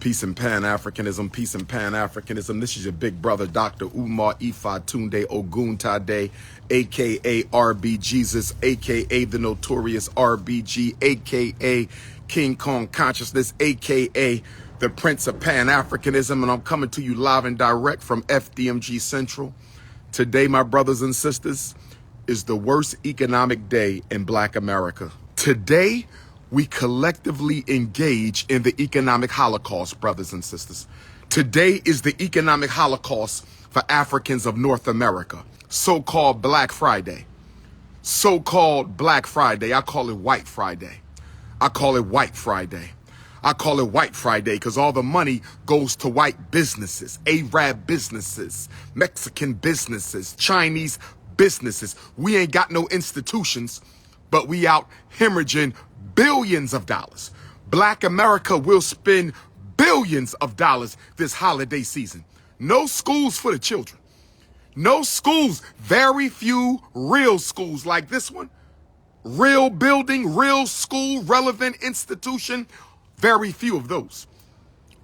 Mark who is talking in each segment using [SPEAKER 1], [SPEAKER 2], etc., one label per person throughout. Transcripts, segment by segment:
[SPEAKER 1] Peace and Pan-Africanism, peace and Pan-Africanism. This is your big brother, Dr.UMAR Ifatunde Oguntade, a.k.a. RB Jesus, a.k.a. the notorious RBG, a.k.a. King Kong Consciousness, a.k.a. the Prince of Pan-Africanism, and I'm coming to you live and direct from FDMG Central. Today, my brothers and sisters, is the worst economic day in Black America. Today, we collectively engage in the economic holocaust, brothers and sisters. Today is the economic holocaust for Africans of North America. So-called Black Friday. So-called Black Friday. I call it White Friday. I call it White Friday. I call it White Friday because all the money goes to white businesses, Arab businesses, Mexican businesses, Chinese businesses. We ain't got no institutions, but we out hemorrhaging billions of dollars. Black America will spend billions of dollars this holiday season. No schools for the children. No schools. Very few real schools like this one. Real building, real school, relevant institution. Very few of those.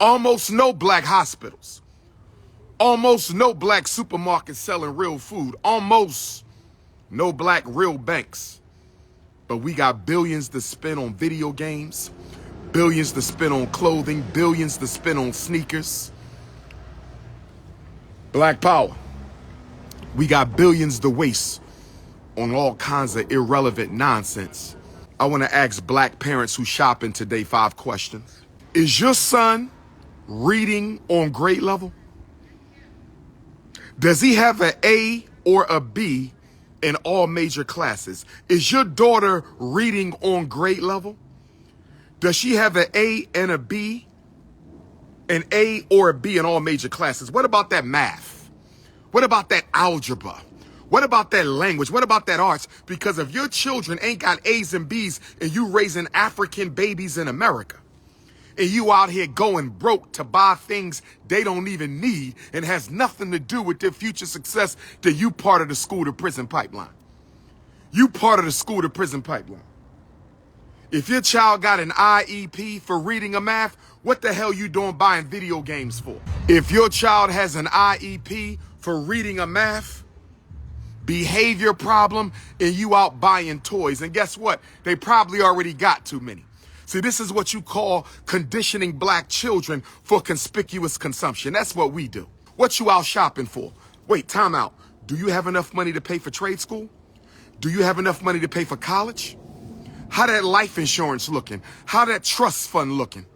[SPEAKER 1] Almost no black hospitals. Almost no black supermarkets selling real food. Almost no black real banks. But we got billions to spend on video games, billions to spend on clothing, billions to spend on sneakers. Black power. We got billions to waste on all kinds of irrelevant nonsense. I want to ask black parents who shopping today 5 questions. Is your son reading on grade level? Does he have an A or a B in all major classes? Is your daughter reading on grade level? Does she have an A and a B? An A or a B in all major classes? What about that math? What about that algebra? What about that language? What about that arts? Because if your children ain't got A's and B's and you raising African babies in America, and you out here going broke to buy things they don't even need and has nothing to do with their future success, then you part of the school to prison pipeline. You part of the school to prison pipeline. If your child got an IEP for reading or math, what the hell you doing buying video games for? If your child has an IEP for reading or math, behavior problem, and you out buying toys, and guess what? They probably already got too many. See, this is what you call conditioning black children for conspicuous consumption. That's what we do. What you out shopping for? Wait, time out. Do you have enough money to pay for trade school? Do you have enough money to pay for college? How that life insurance looking? How that trust fund looking?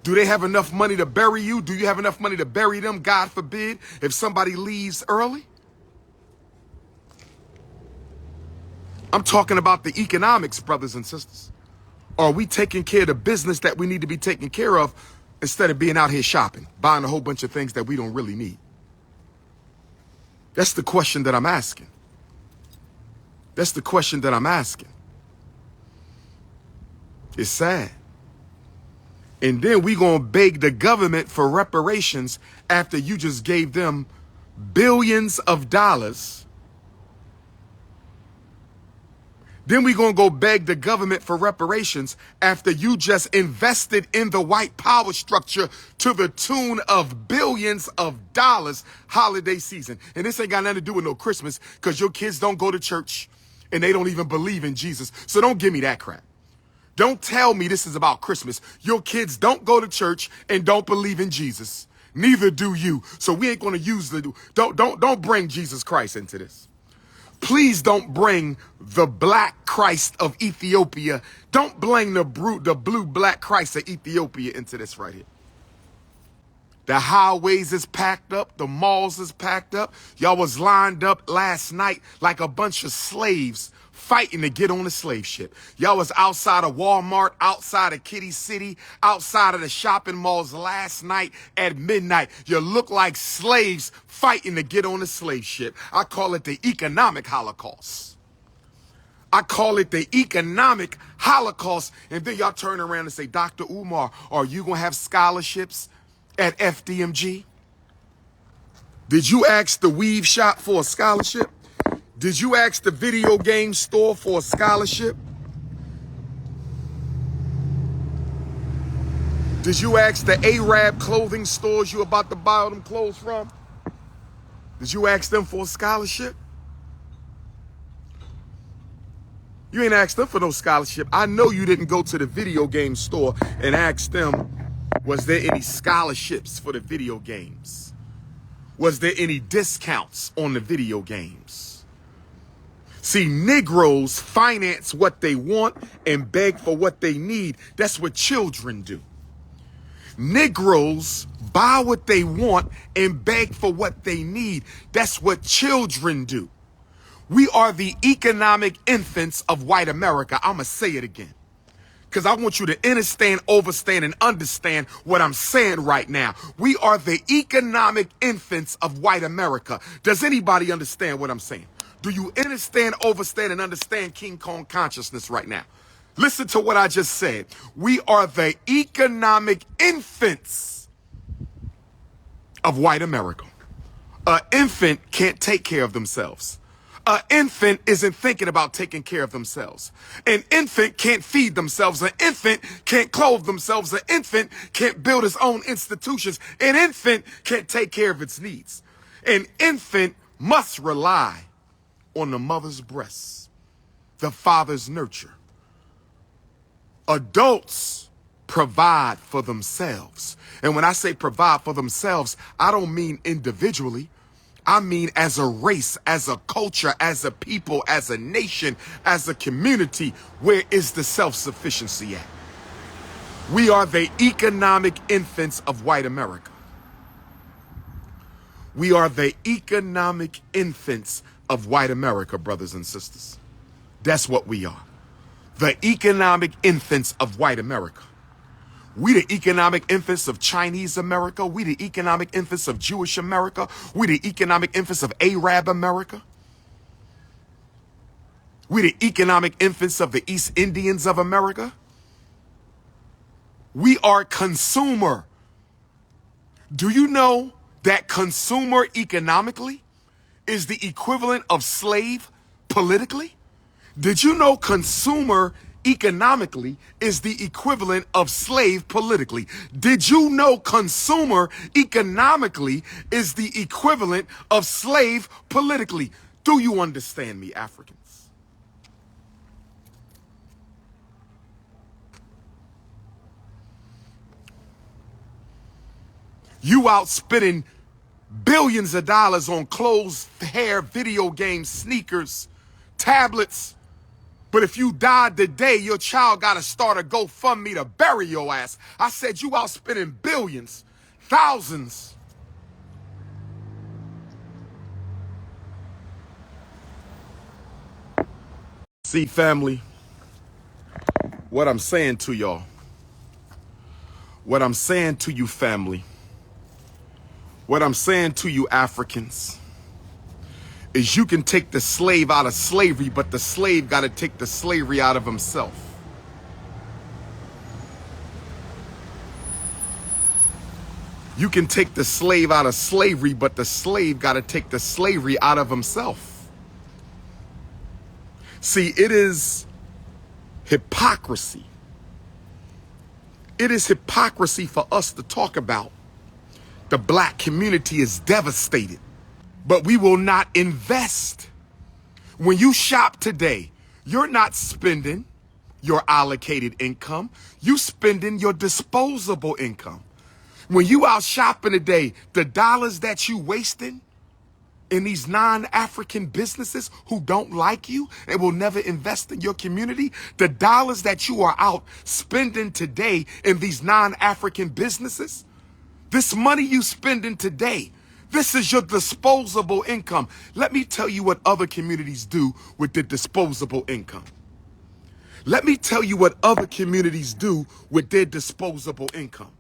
[SPEAKER 1] Do they have enough money to bury you? Do you have enough money to bury them, God forbid, if somebody leaves early? I'm talking about the economics, brothers and sisters. Are we taking care of the business that we need to be taking care of instead of being out here shopping, buying a whole bunch of things that we don't really need? That's the question that I'm asking. That's the question that I'm asking. It's sad. And then we gonna beg the government for reparations after you just gave them billions of dollars. Then we're going to go beg the government for reparations after you just invested in the white power structure to the tune of billions of dollars holiday season. And this ain't got nothing to do with no Christmas because your kids don't go to church and they don't even believe in Jesus. So don't give me that crap. Don't tell me this is about Christmas. Your kids don't go to church and don't believe in Jesus. Neither do you. So we ain't going to use don't bring Jesus Christ into this. Please don't bring the black Christ of Ethiopia. Don't bring the blue black Christ of Ethiopia into this right here. The highways is packed up. The malls is packed up. Y'all was lined up last night like a bunch of slaves fighting to get on the slave ship. Y'all was outside of Walmart, outside of Kitty City, outside of the shopping malls last night at midnight. You look like slaves fighting to get on the slave ship. I call it the economic holocaust. I call it the economic holocaust. And then y'all turn around and say, Dr. Umar, are you going to have scholarships at FDMG? Did you ask the weave shop for a scholarship? Did you ask the video game store for a scholarship? Did you ask the Arab clothing stores you about to buy all them clothes from? Did you ask them for a scholarship? You ain't asked them for no scholarship. I know you didn't go to the video game store and ask them, was there any scholarships for the video games? Was there any discounts on the video games? See, Negroes finance what they want and beg for what they need. That's what children do. Negroes buy what they want and beg for what they need. That's what children do. We are the economic infants of white America. I'm going to say it again, because I want you to understand, overstand, and understand what I'm saying right now. We are the economic infants of white America. Does anybody understand what I'm saying? Do you understand, overstand, and understand King Kong consciousness right now? Listen to what I just said. We are the economic infants of white America. An infant can't take care of themselves. An infant isn't thinking about taking care of themselves. An infant can't feed themselves. An infant can't clothe themselves. An infant can't build its own institutions. An infant can't take care of its needs. An infant must rely on the mother's breasts, the father's nurture. Adults provide for themselves. And when I say provide for themselves, I don't mean individually. I mean as a race, as a culture, as a people, as a nation, as a community. Where is the self-sufficiency at? We are the economic infants of white America. We are the economic infants of white America, brothers and sisters. That's what we are. The economic infants of white America. We the economic infants of Chinese America. We the economic infants of Jewish America. We the economic infants of Arab America. We the economic infants of the East Indians of America. We are consumer. Do you know that consumer economically is the equivalent of slave politically? Did you know consumer economically is the equivalent of slave politically? Did you know consumer economically is the equivalent of slave politically? Do you understand me, Africans? You out spending billions of dollars on clothes, hair, video games, sneakers, tablets. But if you died today, your child got to start a GoFundMe to bury your ass. I said you out spending billions, thousands. See, family, what I'm saying to y'all, what I'm saying to you, family, what I'm saying to you, Africans, is you can take the slave out of slavery, but the slave got to take the slavery out of himself. You can take the slave out of slavery, but the slave got to take the slavery out of himself. See, it is hypocrisy. It is hypocrisy for us to talk about the black community is devastated, but we will not invest. When you shop today, you're not spending your allocated income. You spending your disposable income. When you out shopping today, the dollars that you wasting in these non-African businesses who don't like you and will never invest in your community, the dollars that you are out spending today in these non-African businesses, this money you spending today, this is your disposable income. Let me tell you what other communities do with their disposable income. Let me tell you what other communities do with their disposable income.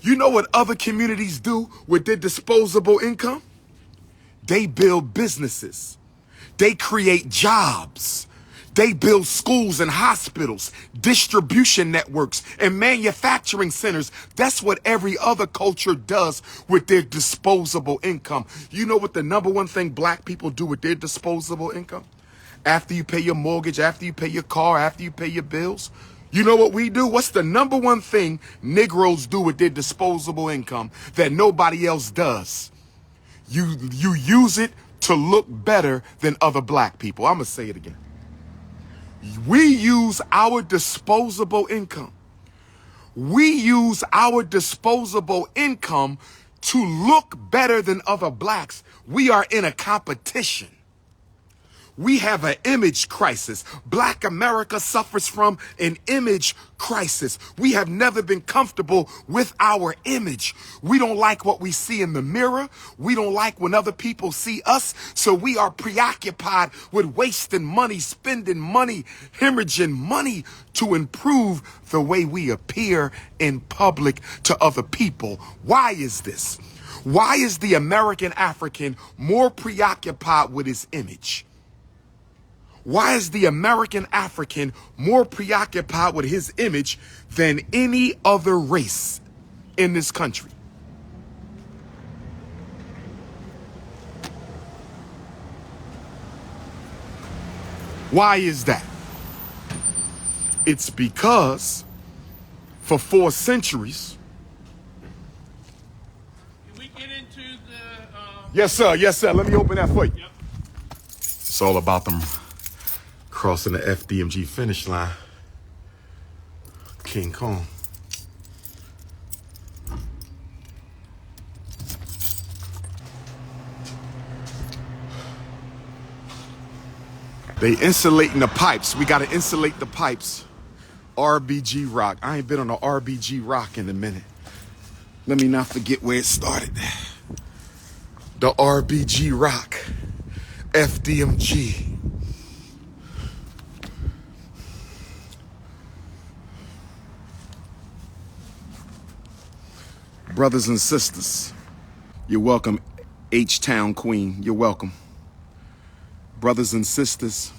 [SPEAKER 1] You know what other communities do with their disposable income? They build businesses. They create jobs. They build schools and hospitals, distribution networks, and manufacturing centers. That's what every other culture does with their disposable income. You know what the number one thing black people do with their disposable income? After you pay your mortgage, after you pay your car, after you pay your bills, You know what we do? What's the number one thing Negroes do with their disposable income that nobody else does? You use it to look better than other black people. I'm going to say it again. We use our disposable income. We use our disposable income to look better than other blacks. We are in a competition. We have an image crisis. Black America suffers from an image crisis. We have never been comfortable with our image. We don't like what we see in the mirror. We don't like when other people see us. So we are preoccupied with wasting money, spending money, hemorrhaging money to improve the way we appear in public to other people. Why is this? Why is the American African more preoccupied with his image? Why is the American African more preoccupied with his image than any other race in this country? Why is that? It's because for 4 centuries.
[SPEAKER 2] Can we get into the...
[SPEAKER 1] Yes, sir. Yes, sir. Let me open that for you.
[SPEAKER 2] Yep.
[SPEAKER 1] It's all about them crossing the FDMG finish line. King Kong. They insulating the pipes. We got to insulate the pipes. RBG rock. I ain't been on a RBG rock in a minute. Let me not forget where it started. The RBG rock. FDMG. Brothers and sisters, you're welcome, H-Town Queen, you're welcome. Brothers and sisters,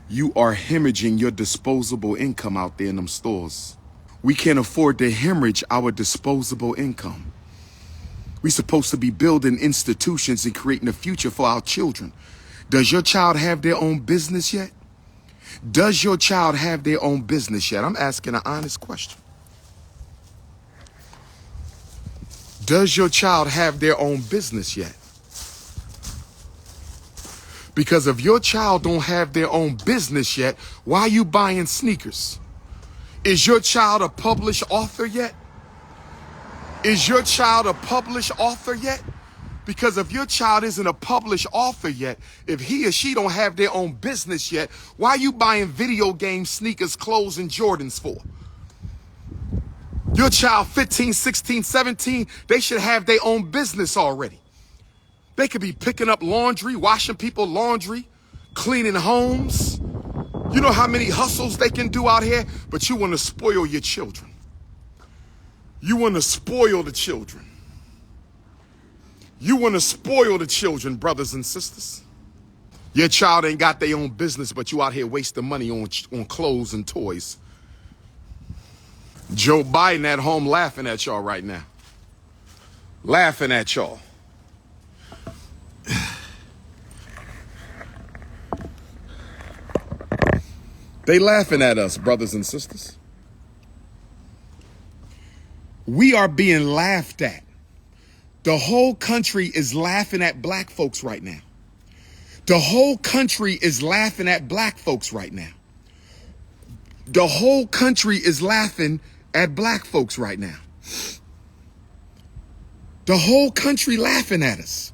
[SPEAKER 1] you are hemorrhaging your disposable income out there in them stores. We can't afford to hemorrhage our disposable income. We're supposed to be building institutions and creating a future for our children. Does your child have their own business yet? Does your child have their own business yet? I'm asking an honest question. Does your child have their own business yet? Because if your child don't have their own business yet, why are you buying sneakers? Is your child a published author yet? Is your child a published author yet? Because if your child isn't a published author yet, if he or she don't have their own business yet, why are you buying video games, sneakers, clothes, and Jordans for? Your child 15, 16, 17, they should have their own business already. They could be picking up laundry, washing people laundry, cleaning homes. You know how many hustles they can do out here, but you want to spoil your children. You want to spoil the children. You want to spoil the children, brothers and sisters. Your child ain't got their own business, but you out here wasting money on clothes and toys. Joe Biden at home laughing at y'all right now. Laughing at y'all. They laughing at us, brothers and sisters. We are being laughed at. The whole country is laughing at black folks right now. The whole country is laughing at black folks right now. The whole country is laughing at black folks right now. The whole country laughing at us.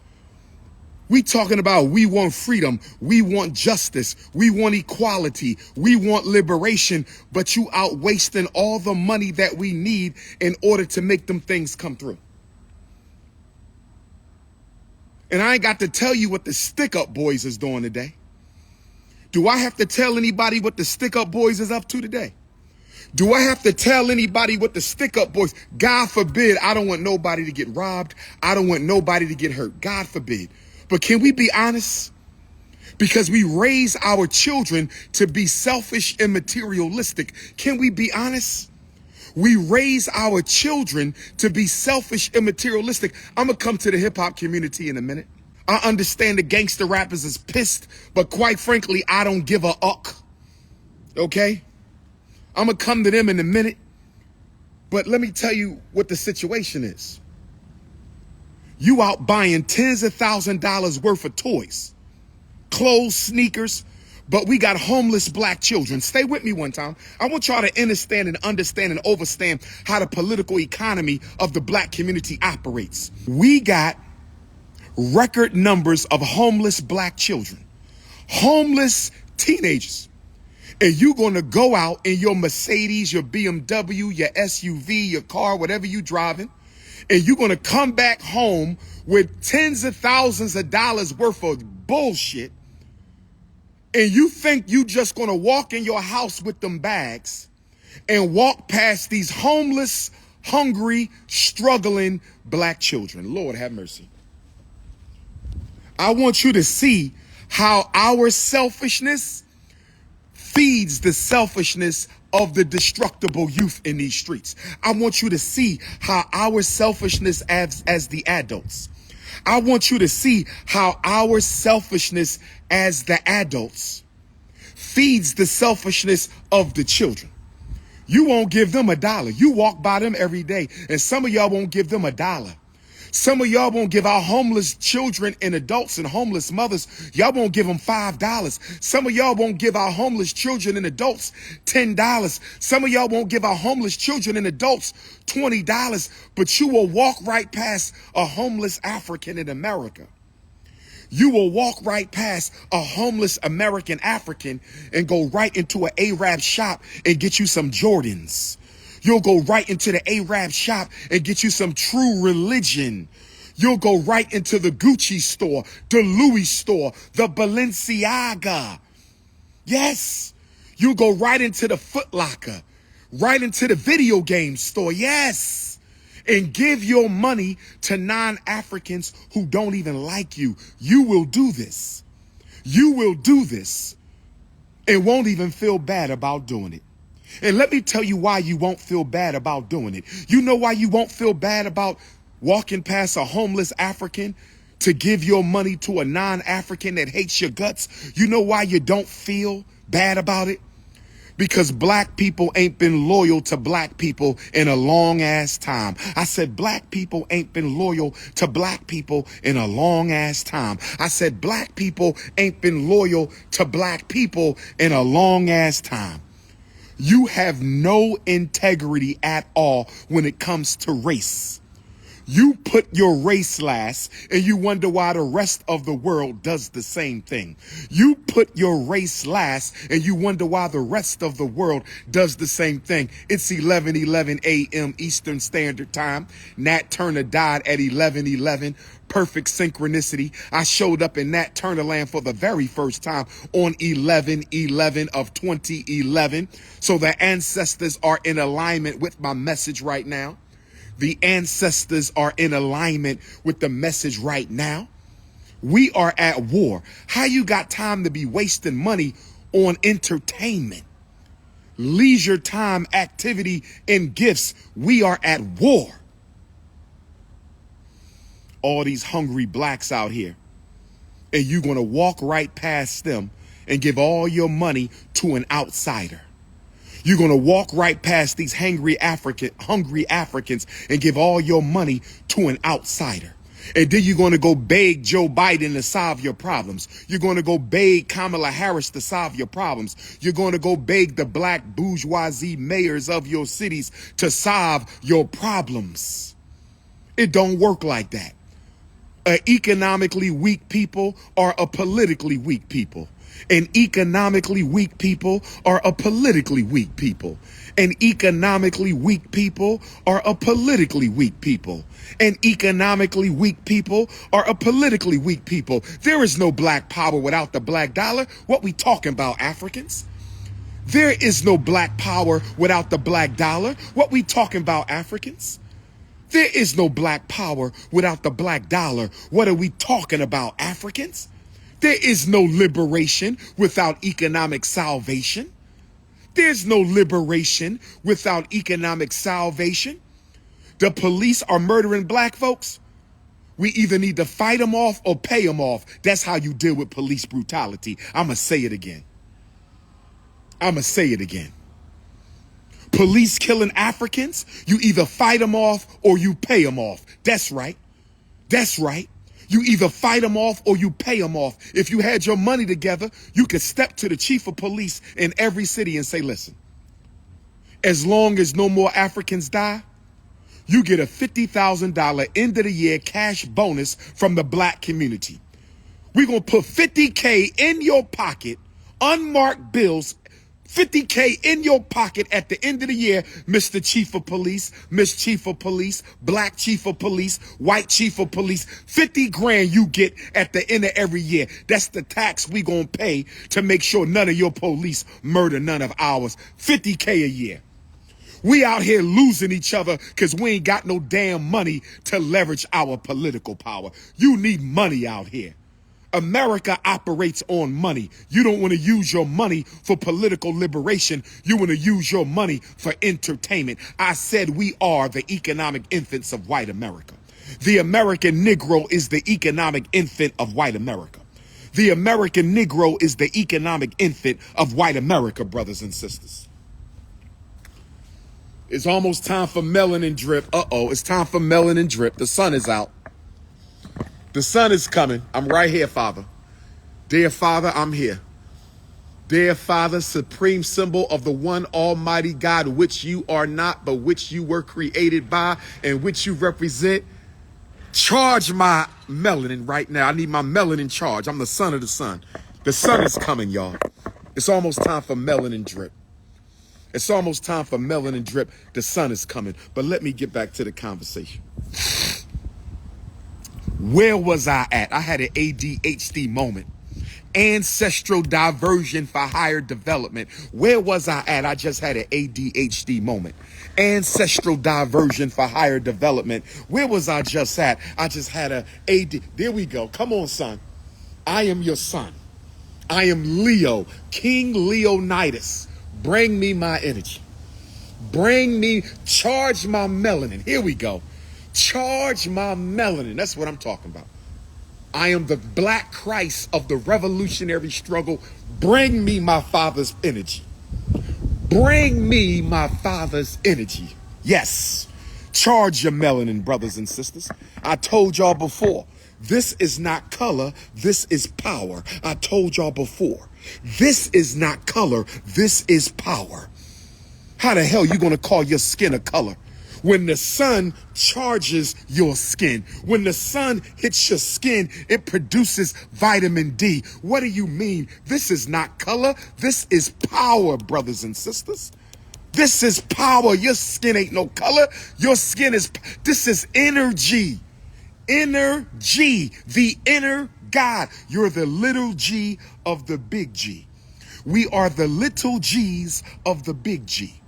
[SPEAKER 1] We talking about we want freedom, we want justice, we want equality, we want liberation, but you out wasting all the money that we need in order to make them things come through. And I ain't got to tell you what the stick-up boys is doing today. Do I have to tell anybody what the stick-up boys is up to today? Do I have to tell anybody what the stick-up boys? God forbid, I don't want nobody to get robbed. I don't want nobody to get hurt. God forbid. But can we be honest? Because we raise our children to be selfish and materialistic. Can we be honest? We raise our children to be selfish and materialistic. I'm going to come to the hip hop community in a minute. I understand the gangster rappers is pissed, but quite frankly, I don't give a uck. Okay? I'm going to come to them in a minute. But let me tell you what the situation is. You out buying tens of thousands of dollars worth of toys, clothes, sneakers, but we got homeless black children. Stay with me one time. I want y'all to understand and overstand how the political economy of the black community operates. We got record numbers of homeless black children, homeless teenagers. And you're going to go out in your Mercedes, your BMW, your SUV, your car, whatever you driving, and you're going to come back home with tens of thousands of dollars worth of bullshit. And you think you just going to walk in your house with them bags and walk past these homeless, hungry, struggling black children. Lord have mercy. I want you to see how our selfishness feeds the selfishness of the destructible youth in these streets. I want you to see how our selfishness as the adults. I want you to see how our selfishness as the adults feeds the selfishness of the children. You won't give them $1. You walk by them every day, and some of y'all won't give them $1. Some of y'all won't give our homeless children and adults and homeless mothers, y'all won't give them $5. Some of y'all won't give our homeless children and adults $10. Some of y'all won't give our homeless children and adults $20, but you will walk right past a homeless African in America. You will walk right past a homeless American African and go right into an Arab shop and get you some Jordans. You'll go right into the Arab shop and get you some True Religion. You'll go right into the Gucci store, the Louis store, the Balenciaga. Yes. You'll go right into the Foot Locker, right into the video game store. Yes. And give your money to non-Africans who don't even like you. You will do this. You will do this and won't even feel bad about doing it. And let me tell you why you won't feel bad about doing it. You know why you won't feel bad about walking past a homeless African to give your money to a non-African that hates your guts? You know why you don't feel bad about it? Because black people ain't been loyal to black people in a long ass time. I said black people ain't been loyal to black people in a long ass time. I said black people ain't been loyal to black people in a long ass time. You have no integrity at all when it comes to race. You put your race last and you wonder why the rest of the world does the same thing. You put your race last and you wonder why the rest of the world does the same thing. It's 11:11 a.m. Eastern Standard Time. Nat Turner died at 11:11. Perfect synchronicity. I showed up in Nat Turner land for the very first time on 11/11 of 2011. So the ancestors are in alignment with my message right now. The ancestors are in alignment with the message right now. We are at war. How you got time to be wasting money on entertainment, leisure time, activity, and gifts? We are at war. All these hungry blacks out here, and you're going to walk right past them and give all your money to an outsider. You're going to walk right past these hungry Africans and give all your money to an outsider. And then you're going to go beg Joe Biden to solve your problems. You're going to go beg Kamala Harris to solve your problems. You're going to go beg the black bourgeoisie mayors of your cities to solve your problems. It don't work like that. Economically weak people are a politically weak people. And economically weak people are a politically weak people. And economically weak people are a politically weak people. And economically weak people are a politically weak people. There is no black power without the black dollar. What we talking about, Africans? There is no black power without the black dollar. What we talking about, Africans? There is no black power without the black dollar. What are we talking about, Africans? There is no liberation without economic salvation. There's no liberation without economic salvation. The police are murdering black folks. We either need to fight them off or pay them off. That's how you deal with police brutality. I'm going to say it again. I'm going to say it again. Police killing Africans, you either fight them off or you pay them off. That's right. That's right. You either fight them off or you pay them off. If you had your money together, you could step to the chief of police in every city and say, listen, as long as no more Africans die, you get a $50,000 end of the year cash bonus from the black community. We're going to put $50K in your pocket, unmarked bills, $50K in your pocket at the end of the year, Mr. Chief of Police, Miss Chief of Police, Black Chief of Police, White Chief of Police. 50 grand you get at the end of every year. That's the tax we gonna pay to make sure none of your police murder none of ours. 50K a year. We out here losing each other because we ain't got no damn money to leverage our political power. You need money out here. America operates on money. You don't want to use your money for political liberation. You want to use your money for entertainment. I said we are the economic infants of white America. The American Negro is the economic infant of white America. The American Negro is the economic infant of white America, brothers and sisters. It's almost time for melanin drip. Uh-oh, it's time for melanin drip. The sun is out. The sun is coming. I'm right here, Father. Dear Father, I'm here. Dear Father, supreme symbol of the one almighty God, which you are not, but which you were created by and which you represent. Charge my melanin right now. I need my melanin charge. I'm the son of the sun. The sun is coming, y'all. It's almost time for melanin drip. It's almost time for melanin drip. The sun is coming. But let me get back to the conversation. Where was I at? I had an ADHD moment. Ancestral diversion for higher development. Where was I at? I just had an ADHD moment. Ancestral diversion for higher development. Where was I just at? I just had a AD. There we go. Come on, son. I am your son. I am Leo, King Leonidas. Bring me my energy. Bring me, charge my melanin. Here we go. Charge my melanin. That's what I'm talking about. I am the black Christ of the revolutionary struggle. Bring me my father's energy. Bring me my father's energy. Yes. Charge your melanin, brothers and sisters. I told y'all before, this is not color, this is power. I told y'all before, this is not color, this is power. How the hell you gonna call your skin a color? When the sun charges your skin, when the sun hits your skin, it produces vitamin D. What do you mean? This is not color. This is power, brothers and sisters. This is power. Your skin ain't no color. Your skin is, this is energy. Energy, the inner God. You're the little G of the big G. We are the little G's of the big G.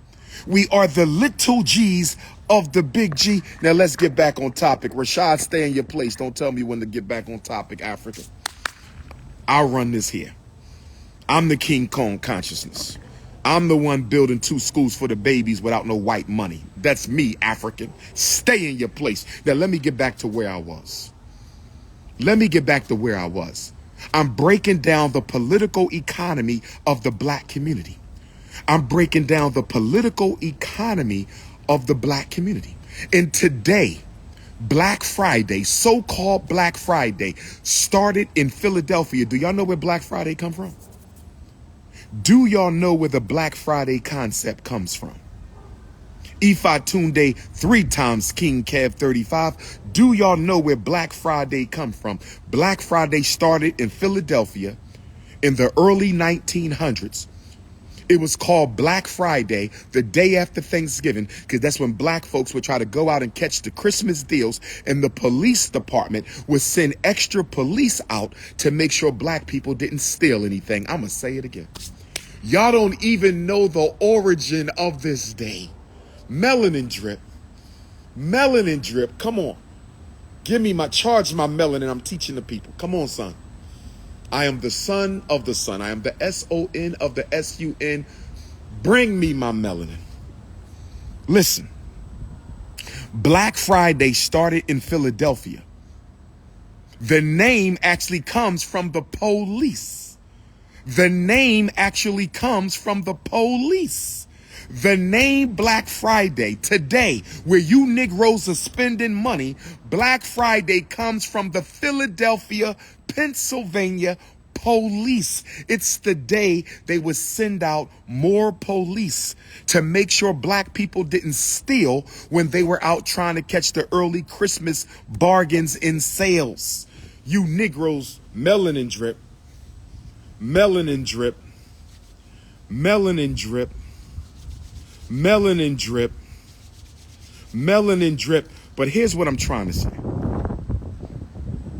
[SPEAKER 1] We are the little G's of the big G. Now let's get back on topic. Rashad, stay in your place. Don't tell me when to get back on topic, Africa. I'll run this here. I'm the King Kong consciousness. I'm the one building 2 schools for the babies without no white money. That's me, African. Stay in your place. Now let me get back to where I was. I'm breaking down the political economy of the black community. I'm breaking down the political economy of the black community. And today, Black Friday, so-called Black Friday, started in Philadelphia. Do y'all know where Black Friday come from? Do y'all know where the Black Friday concept comes from? Ifa Tunde 3 times King Kev 35. Do y'all know where Black Friday come from? Black Friday started in Philadelphia in the early 1900s. It was called Black Friday the day after Thanksgiving because that's when black folks would try to go out and catch the Christmas deals, and the police department would send extra police out to make sure black people didn't steal anything. I'm going to say it again. Y'all don't even know the origin of this day. Melanin drip. Melanin drip. Come on. Give me charge my melanin. I'm teaching the people. Come on, son. I am the son of the sun. I am the S-O-N of the S-U-N. Bring me my melanin. Listen. Black Friday started in Philadelphia. The name actually comes from the police. The name actually comes from the police. The name Black Friday today, where you Negroes are spending money, Black Friday comes from the Philadelphia, Pennsylvania police. It's the day they would send out more police to make sure black people didn't steal when they were out trying to catch the early Christmas bargains in sales. You Negroes, melanin drip, melanin drip, melanin drip, melanin drip, melanin drip. But here's what I'm trying to say.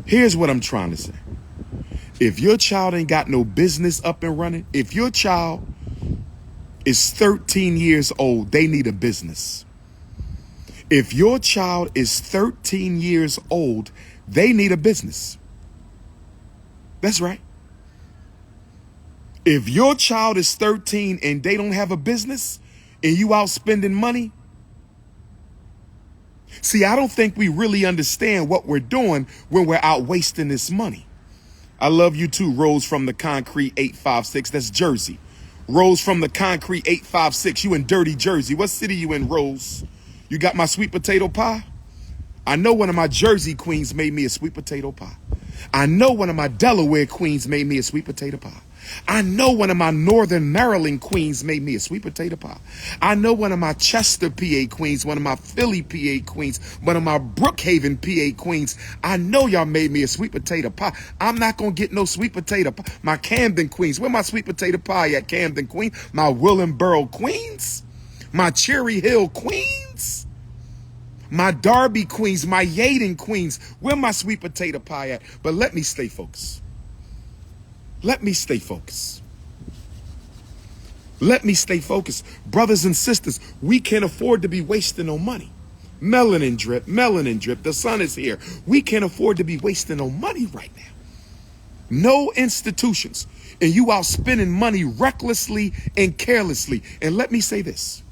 [SPEAKER 1] Here's what I'm trying to say. If your child ain't got no business up and running, if your child is 13 years old, they need a business. If your child is 13 years old, they need a business. That's right. If your child is 13 and they don't have a business and you out spending money, see, I don't think we really understand what we're doing when we're out wasting this money. I love you too, Rose from the Concrete 856. That's Jersey. Rose from the Concrete 856. You in dirty Jersey. What city you in, Rose? You got my sweet potato pie? I know one of my Jersey queens made me a sweet potato pie. I know one of my Delaware queens made me a sweet potato pie. I know one of my Northern Maryland queens made me a sweet potato pie. I know one of my Chester, PA queens, one of my Philly, PA queens, one of my Brookhaven, PA queens. I know y'all made me a sweet potato pie. I'm not going to get no sweet potato pie. My Camden queens. Where my sweet potato pie at, Camden queen? My Willingboro queens? My Cherry Hill queens? My Darby queens, my Yaden queens. Where my sweet potato pie at? But let me stay focused. Let me stay focused. Let me stay focused. Brothers and sisters, we can't afford to be wasting no money. Melanin drip, melanin drip. The sun is here. We can't afford to be wasting no money right now. No institutions. And you out spending money recklessly and carelessly. And let me say this.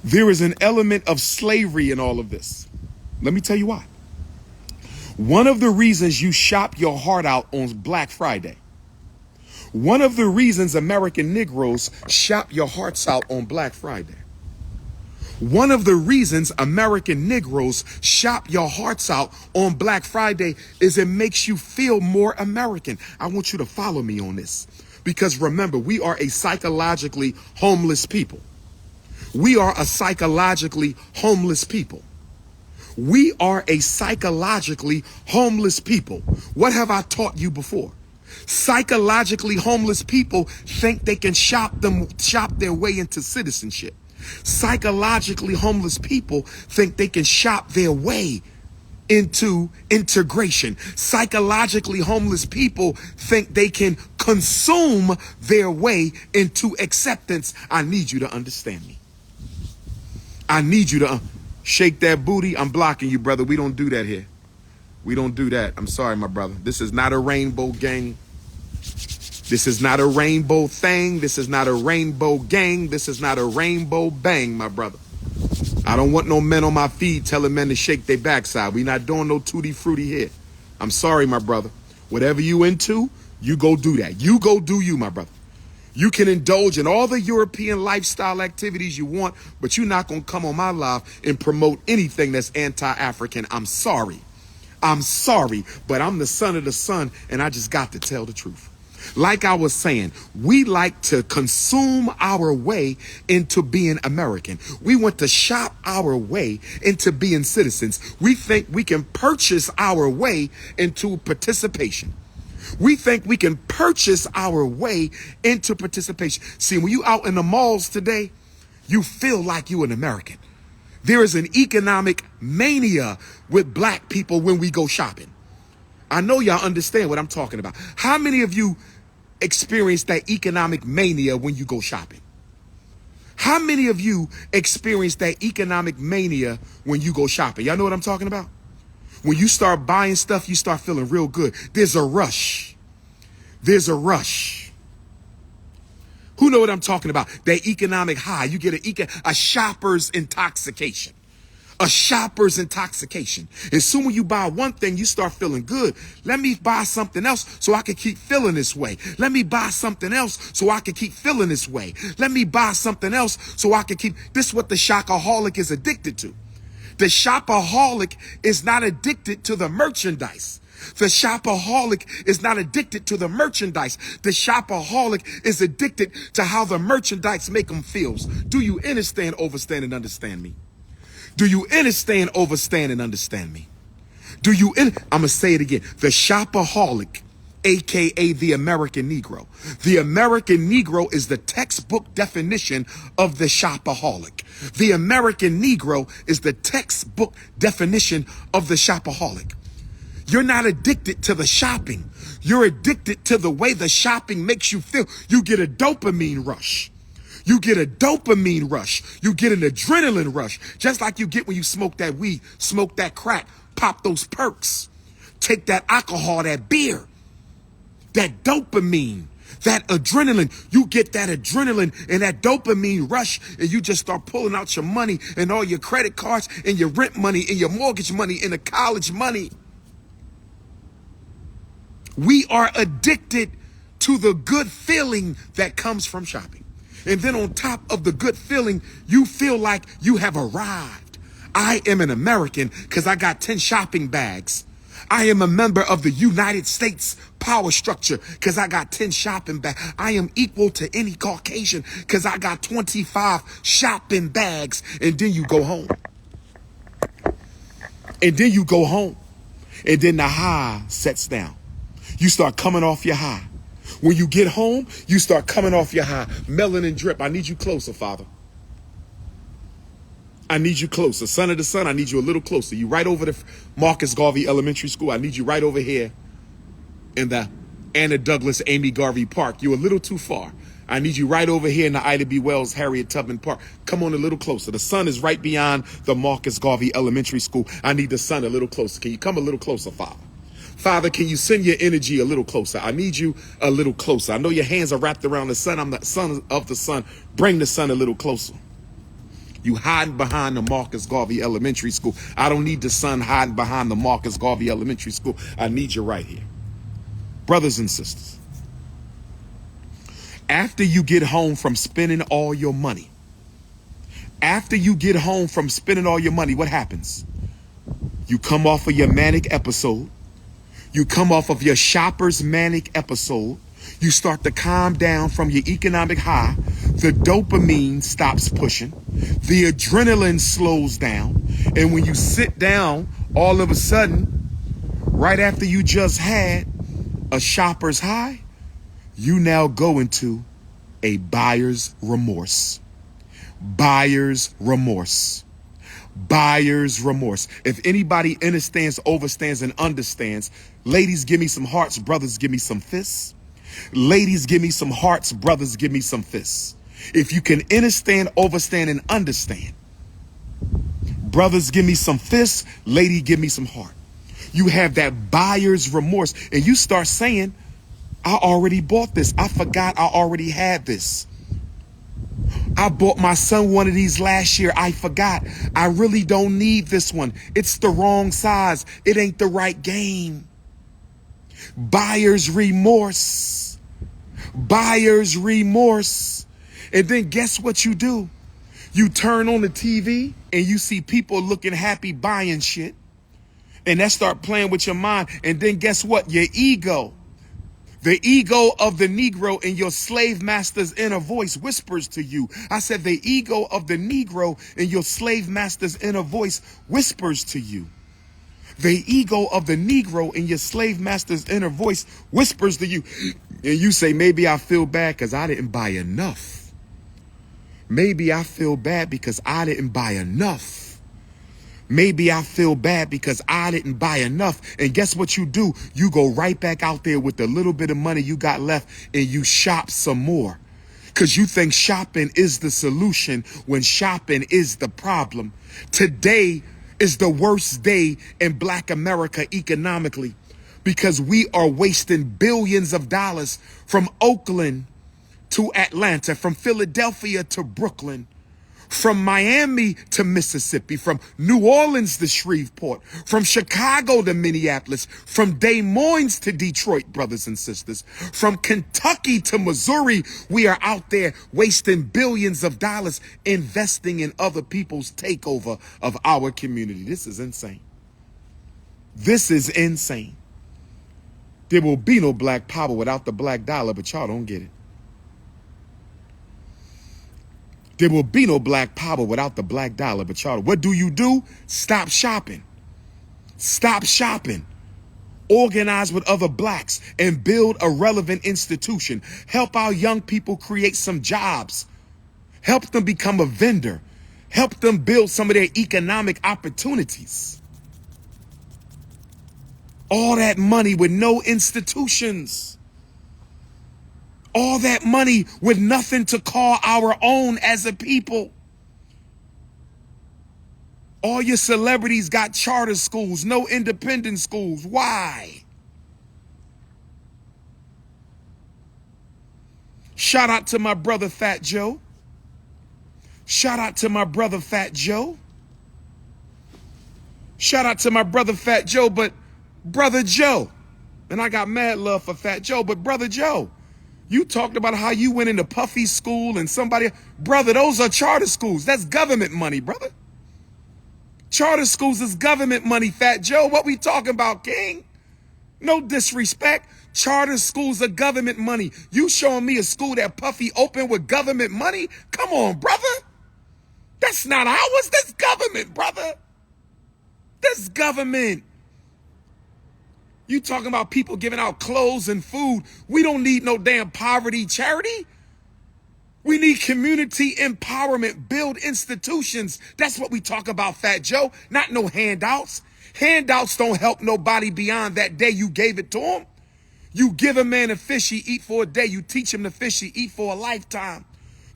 [SPEAKER 1] There is an element of slavery in all of this. Let me tell you why. One of the reasons you shop your heart out on Black Friday, one of the reasons American Negroes shop your hearts out on Black Friday, one of the reasons American Negroes shop your hearts out on Black Friday is it makes you feel more American. I want you to follow me on this, because remember, we are a psychologically homeless people. We are a psychologically homeless people. We are a psychologically homeless people. What have I taught you before? Psychologically homeless people think they can shop their way into citizenship. Psychologically homeless people think they can shop their way into integration. Psychologically homeless people think they can consume their way into acceptance. I need you to understand me. I need you to shake that booty. I'm blocking you, brother. We don't do that here. We don't do that. I'm sorry, my brother. This is not a rainbow gang. This is not a rainbow thing. This is not a rainbow gang. This is not a rainbow bang, my brother. I don't want no men on my feed telling men to shake their backside. We not doing no tutti frutti here. I'm sorry, my brother. Whatever you into, you go do that. You go do you, my brother. You can indulge in all the European lifestyle activities you want, but you're not going to come on my live and promote anything that's anti-African. I'm sorry. I'm sorry, but I'm the son of the sun, and I just got to tell the truth. Like I was saying, we like to consume our way into being American. We want to shop our way into being citizens. We think we can purchase our way into participation. We think we can purchase our way into participation. See, when you out in the malls today, you feel like you an American. There is an economic mania with black people when we go shopping. I know y'all understand what I'm talking about. How many of you experience that economic mania when you go shopping? How many of you experience that economic mania when you go shopping? Y'all know what I'm talking about? When you start buying stuff, you start feeling real good. There's a rush. There's a rush. Who know what I'm talking about? That economic high. You get a shopper's intoxication. A shopper's intoxication. And soon when you buy one thing, you start feeling good. Let me buy something else so I can keep feeling this way. Let me buy something else so I can keep feeling this way. Let me buy something else so I can keep. This is what the shopaholic is addicted to. The shopaholic is not addicted to the merchandise. The shopaholic is not addicted to the merchandise. The shopaholic is addicted to how the merchandise make them feel. Do you understand, overstand, and understand me? Do you understand, overstand, and understand me? I'm going to say it again. The shopaholic, aka the American Negro. The American Negro is the textbook definition of the shopaholic. The American Negro is the textbook definition of the shopaholic. You're not addicted to the shopping. You're addicted to the way the shopping makes you feel. You get a dopamine rush. You get a dopamine rush. You get an adrenaline rush. Just like you get when you smoke that weed, smoke that crack, pop those perks, take that alcohol, that beer, that dopamine, that adrenaline. You get that adrenaline and that dopamine rush, and you just start pulling out your money and all your credit cards and your rent money and your mortgage money and the college money. We are addicted to the good feeling that comes from shopping. And then on top of the good feeling, you feel like you have arrived. I am an American because I got 10 shopping bags. I am a member of the United States power structure because I got 10 shopping bags. I am equal to any Caucasian because I got 25 shopping bags. And then you go home. And then you go home. And then the high sets down. You start coming off your high. When you get home, you start coming off your high. Melanin drip. I need you closer, Father. I need you closer. Son of the sun, I need you a little closer. You right over the Marcus Garvey Elementary School. I need you right over here in the Anna Douglas Amy Garvey Park. You're a little too far. I need you right over here in the Ida B. Wells Harriet Tubman Park. Come on a little closer. The sun is right beyond the Marcus Garvey Elementary School. I need the sun a little closer. Can you come a little closer, Father? Father, can you send your energy a little closer? I need you a little closer. I know your hands are wrapped around the sun. I'm the son of the sun. Bring the sun a little closer. You hiding behind the Marcus Garvey Elementary School. I don't need the sun hiding behind the Marcus Garvey Elementary School. I need you right here. Brothers and sisters, after you get home from spending all your money, what happens? You come off of your manic episode. You come off of your shopper's manic episode. You start to calm down from your economic high. The dopamine stops pushing. The adrenaline slows down. And when you sit down, all of a sudden, right after you just had a shopper's high, you now go into a buyer's remorse. Buyer's remorse. Buyer's remorse. If anybody understands, overstands, and understands, ladies, give me some hearts. Brothers, give me some fists. Ladies, give me some hearts. Brothers, give me some fists. If you can understand, overstand, and understand, brothers, give me some fists. Lady, give me some heart. You have that buyer's remorse, and you start saying, I already bought this. I forgot I already had this. I bought my son one of these last year. I forgot. I really don't need this one. It's the wrong size. It ain't the right game. Buyer's remorse. Buyer's remorse. And then guess what you do? You turn on the TV and you see people looking happy buying shit. And that start playing with your mind. And then guess what? Your ego. The ego of the Negro in your slave master's inner voice whispers to you. I said the ego of the Negro in your slave master's inner voice whispers to you. The ego of the Negro in your slave master's inner voice whispers to you. And you say, maybe I feel bad because I didn't buy enough. Maybe I feel bad because I didn't buy enough. Maybe I feel bad because I didn't buy enough. And guess what you do? You go right back out there with the little bit of money you got left and you shop some more. Because you think shopping is the solution when shopping is the problem. Today is the worst day in Black America economically because we are wasting billions of dollars from Oakland to Atlanta, from Philadelphia to Brooklyn, From Miami to Mississippi, from New Orleans to Shreveport, from Chicago to Minneapolis, from Des Moines to Detroit, brothers and sisters, from Kentucky to Missouri, we are out there wasting billions of dollars investing in other people's takeover of our community. This is insane. This is insane. There will be no black power without the black dollar, but y'all don't get it. There will be no black power without the black dollar, but y'all, what do? Stop shopping. Stop shopping. Organize with other blacks and build a relevant institution. Help our young people create some jobs. Help them become a vendor. Help them build some of their economic opportunities. All that money with no institutions. All that money with nothing to call our own as a people. All your celebrities got charter schools, no independent schools. Why? Shout out to my brother Fat Joe. Shout out to my brother Fat Joe. Shout out to my brother Fat Joe, but Brother Joe, and I got mad love for Fat Joe, but Brother Joe, you talked about how you went into Puffy school and somebody, brother, those are charter schools. That's government money, brother. Charter schools is government money, Fat Joe. What we talking about, King? No disrespect. Charter schools are government money. You showing me a school that Puffy opened with government money? Come on, brother. That's not ours. That's government, brother. That's government. You talking about people giving out clothes and food. We don't need no damn poverty charity. We need community empowerment, build institutions. That's what we talk about, Fat Joe, not no handouts. Handouts don't help nobody beyond that day you gave it to them. You give a man a fish, he eat for a day. You teach him to fish, he eat for a lifetime.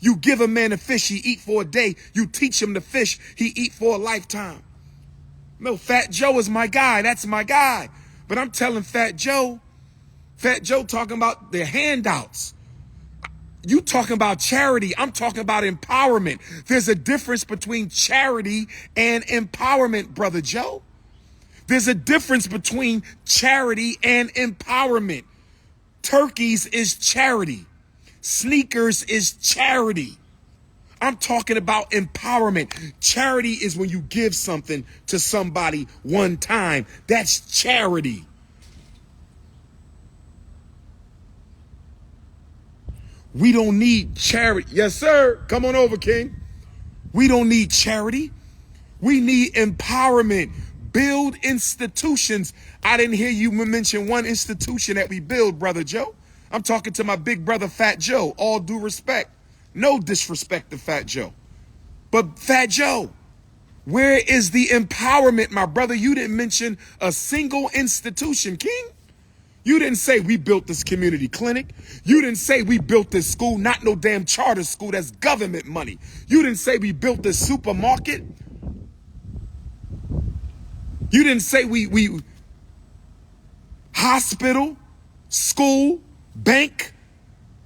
[SPEAKER 1] You give a man a fish, he eat for a day. You teach him to fish, he eat for a lifetime. No, Fat Joe is my guy. That's my guy. But I'm telling Fat Joe talking about the handouts. You talking about charity. I'm talking about empowerment. There's a difference between charity and empowerment, Brother Joe. There's a difference between charity and empowerment. Turkeys is charity. Sneakers is charity. I'm talking about empowerment. Charity is when you give something to somebody one time. That's charity. We don't need charity. Yes, sir. Come on over, King. We don't need charity. We need empowerment. Build institutions. I didn't hear you mention one institution that we build, Brother Joe. I'm talking to my big brother, Fat Joe. All due respect. No disrespect to Fat Joe. But Fat Joe, where is the empowerment, my brother? You didn't mention a single institution, King. You didn't say we built this community clinic. You didn't say we built this school, not no damn charter school. That's government money. You didn't say we built this supermarket. You didn't say we hospital, school, bank.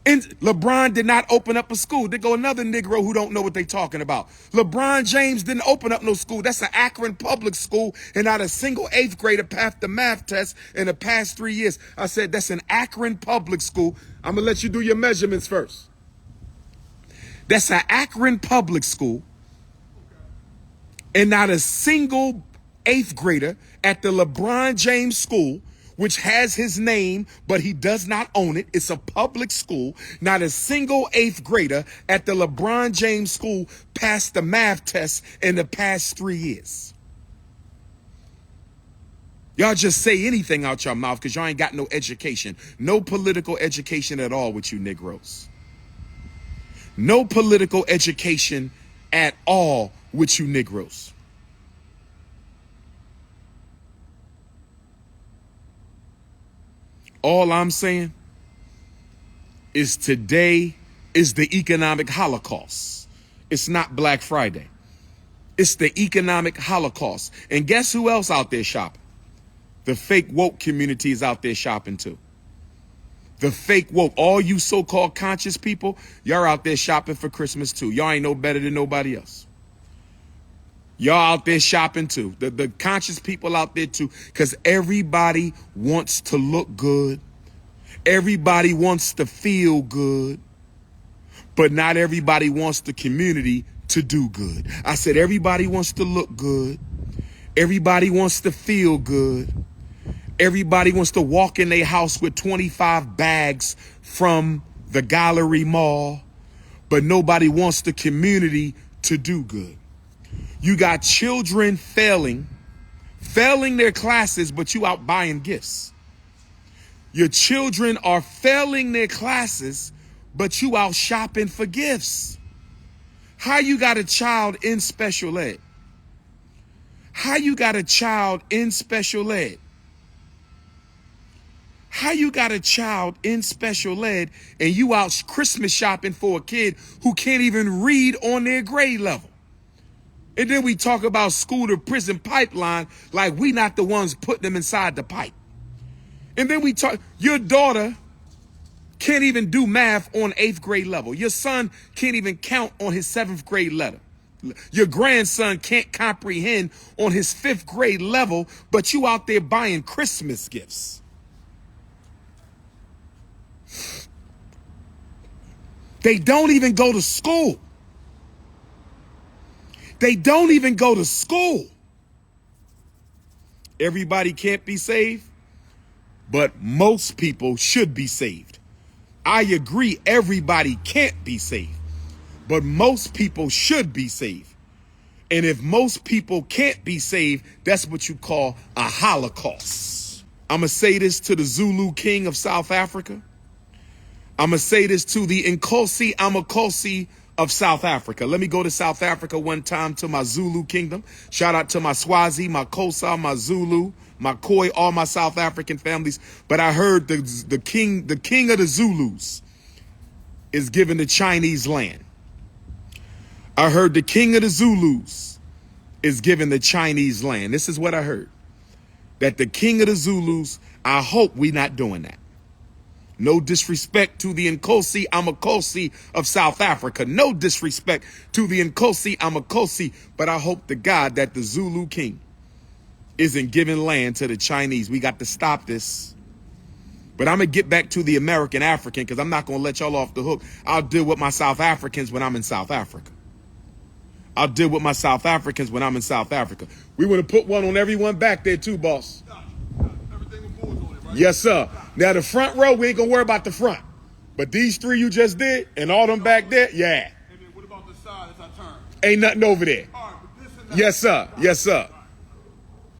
[SPEAKER 1] And LeBron did not open up a school. There go another Negro who don't know what they talking about. LeBron James didn't open up no school. That's an Akron public school, and not a single 8th grader passed the math test in the past 3 years. I said, that's an Akron public school. I'm going to let you do your measurements first. That's an Akron public school, and not a single 8th grader at the LeBron James school, which has his name, but he does not own it. It's a public school. Not a single 8th grader at the LeBron James school passed the math test in the past 3 years. Y'all just say anything out your mouth because y'all ain't got no education. No political education at all with you Negroes. No political education at all with you Negroes. All I'm saying is today is the economic holocaust. It's not Black Friday. It's the economic holocaust. And guess who else out there shopping? The fake woke community is out there shopping too. The fake woke, all you so-called conscious people, y'all out there shopping for Christmas too. Y'all ain't no better than nobody else. Y'all out there shopping too. The conscious people out there too, because everybody wants to look good. Everybody wants to feel good, but not everybody wants the community to do good. I said everybody wants to look good. Everybody wants to feel good. Everybody wants to walk in their house with 25 bags from the Gallery Mall, but nobody wants the community to do good. You got children failing their classes, but you out buying gifts. Your children are failing their classes, but you out shopping for gifts. How you got a child in special ed? How you got a child in special ed? How you got a child in special ed and you out Christmas shopping for a kid who can't even read on their grade level? And then we talk about school to prison pipeline like we not the ones putting them inside the pipe. And then we talk, your daughter can't even do math on 8th grade level. Your son can't even count on his 7th grade letter. Your grandson can't comprehend on his 5th grade level, but you out there buying Christmas gifts. They don't even go to school. They don't even go to school. Everybody can't be saved, but most people should be saved. I agree, everybody can't be saved, but most people should be saved. And if most people can't be saved, that's what you call a holocaust. I'm going to say this to the Zulu king of South Africa. I'm going to say this to the Nkosi Amakosi of South Africa. Let me go to South Africa one time to my Zulu kingdom. Shout out to my Swazi, my Xhosa, my Zulu, my Khoi, all my South African families. But I heard the king of the Zulus is giving the Chinese land. I heard the king of the Zulus is giving the Chinese land. This is what I heard. That the king of the Zulus, I hope we not doing that. No disrespect to the Nkosi Amakosi of South Africa. No disrespect to the Nkosi Amakosi. But I hope to God that the Zulu king isn't giving land to the Chinese. We got to stop this. But I'm going to get back to the American African because I'm not going to let y'all off the hook. I'll deal with my South Africans when I'm in South Africa. I'll deal with my South Africans when I'm in South Africa. We want to put one on everyone back there too, boss.
[SPEAKER 3] Everything with boards on it, right?
[SPEAKER 1] Yes, sir. Now, the front row, we ain't going to worry about the front. But these three you just did and all them back there, yeah.
[SPEAKER 3] And then what about the side as I turn?
[SPEAKER 1] Ain't nothing over there.
[SPEAKER 3] All right, but this and that.
[SPEAKER 1] Yes, sir. Yes, sir.